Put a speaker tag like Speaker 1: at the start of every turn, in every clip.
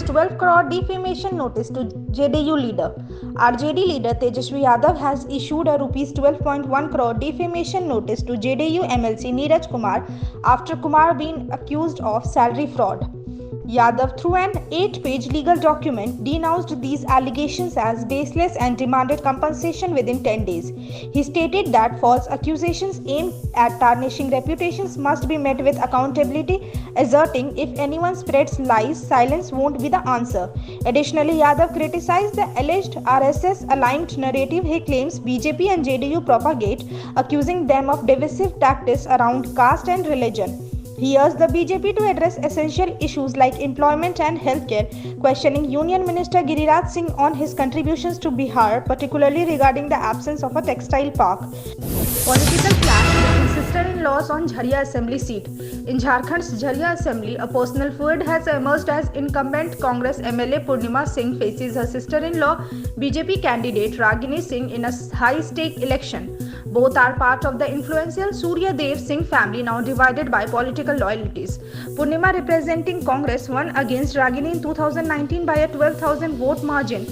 Speaker 1: rupees 12 crore defamation notice to JDU leader. RJD leader Tejasvi Yadav has issued a rupees 12.1 crore defamation notice to JDU MLC Neeraj Kumar after Kumar being accused of salary fraud. Yadav, through an 8-page legal document, denounced these allegations as baseless and demanded compensation within 10 days. He stated that false accusations aimed at tarnishing reputations must be met with accountability, asserting if anyone spreads lies, silence won't be the answer. Additionally, Yadav criticized the alleged RSS-aligned narrative he claims BJP and JDU propagate, accusing them of divisive tactics around caste and religion. He urged the BJP to address essential issues like employment and healthcare, questioning Union Minister Giriraj Singh on his contributions to Bihar, particularly regarding the absence of a textile park. Political clash between sister-in-laws on Jharia Assembly seat. In Jharkhand's Jharia Assembly, a personal feud has emerged as incumbent Congress MLA Purnima Singh faces her sister-in-law BJP candidate Ragini Singh in a high-stake election. Both are part of the influential Surya Dev Singh family, now divided by political loyalties. Purnima, representing Congress, won against Ragini in 2019 by a 12,000 vote margin.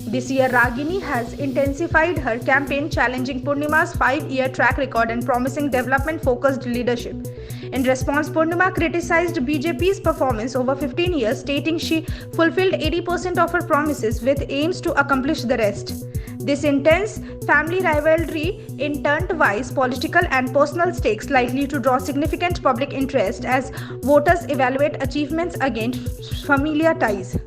Speaker 1: This year, Ragini has intensified her campaign, challenging Purnima's 5-year track record and promising development-focused leadership. In response, Purnima criticized BJP's performance over 15 years, stating she fulfilled 80% of her promises with aims to accomplish the rest. This intense family rivalry in turn devises political and personal stakes likely to draw significant public interest as voters evaluate achievements against familiar ties.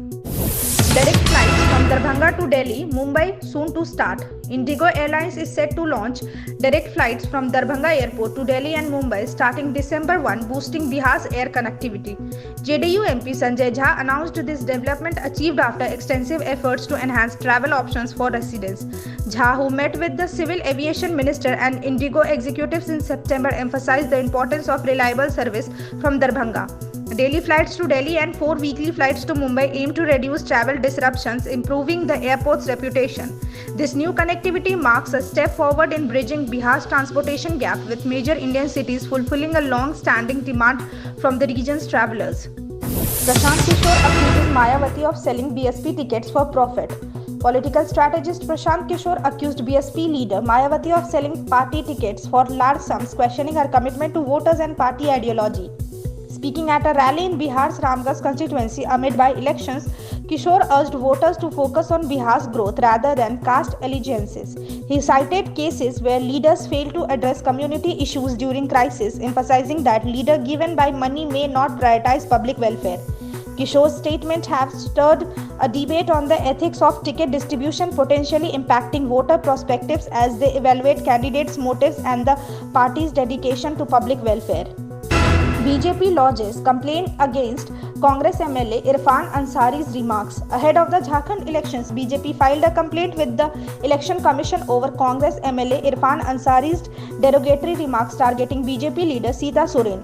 Speaker 1: Direct flights from Darbhanga to Delhi, Mumbai soon to start. Indigo Airlines is set to launch direct flights from Darbhanga Airport to Delhi and Mumbai starting December 1, boosting Bihar's air connectivity. JDU MP Sanjay Jha announced this development achieved after extensive efforts to enhance travel options for residents. Jha, who met with the Civil Aviation Minister and Indigo executives in September, emphasized the importance of reliable service from Darbhanga. Daily flights to Delhi and 4 weekly flights to Mumbai aim to reduce travel disruptions, improving the airport's reputation. This new connectivity marks a step forward in bridging Bihar's transportation gap with major Indian cities, fulfilling a long-standing demand from the region's travelers. Prashant Kishore accuses Mayawati of selling BSP tickets for profit. Political strategist Prashant Kishore accused BSP leader Mayawati of selling party tickets for large sums, questioning her commitment to voters and party ideology. Speaking at a rally in Bihar's Ramgarh constituency amid by-elections, Kishore urged voters to focus on Bihar's growth rather than caste allegiances. He cited cases where leaders failed to address community issues during crisis, emphasizing that leaders given by money may not prioritize public welfare. Kishore's statement have stirred a debate on the ethics of ticket distribution, potentially impacting voter perspectives as they evaluate candidates' motives and the party's dedication to public welfare. BJP lodges complaint against Congress MLA Irfan Ansari's remarks. Ahead of the Jharkhand elections, BJP filed a complaint with the Election Commission over Congress MLA Irfan Ansari's derogatory remarks targeting BJP leader Sita Soren.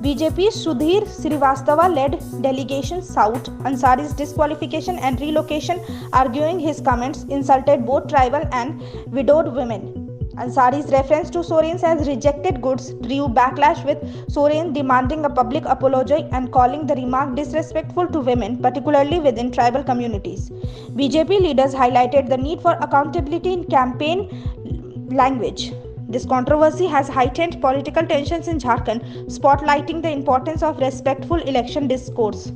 Speaker 1: BJP's Sudhir Srivastava-led delegation sought Ansari's disqualification and relocation, arguing his comments insulted both tribal and widowed women. Ansari's reference to Soren as rejected goods drew backlash, with Soren demanding a public apology and calling the remark disrespectful to women, particularly within tribal communities. BJP leaders highlighted the need for accountability in campaign language. This controversy has heightened political tensions in Jharkhand, spotlighting the importance of respectful election discourse.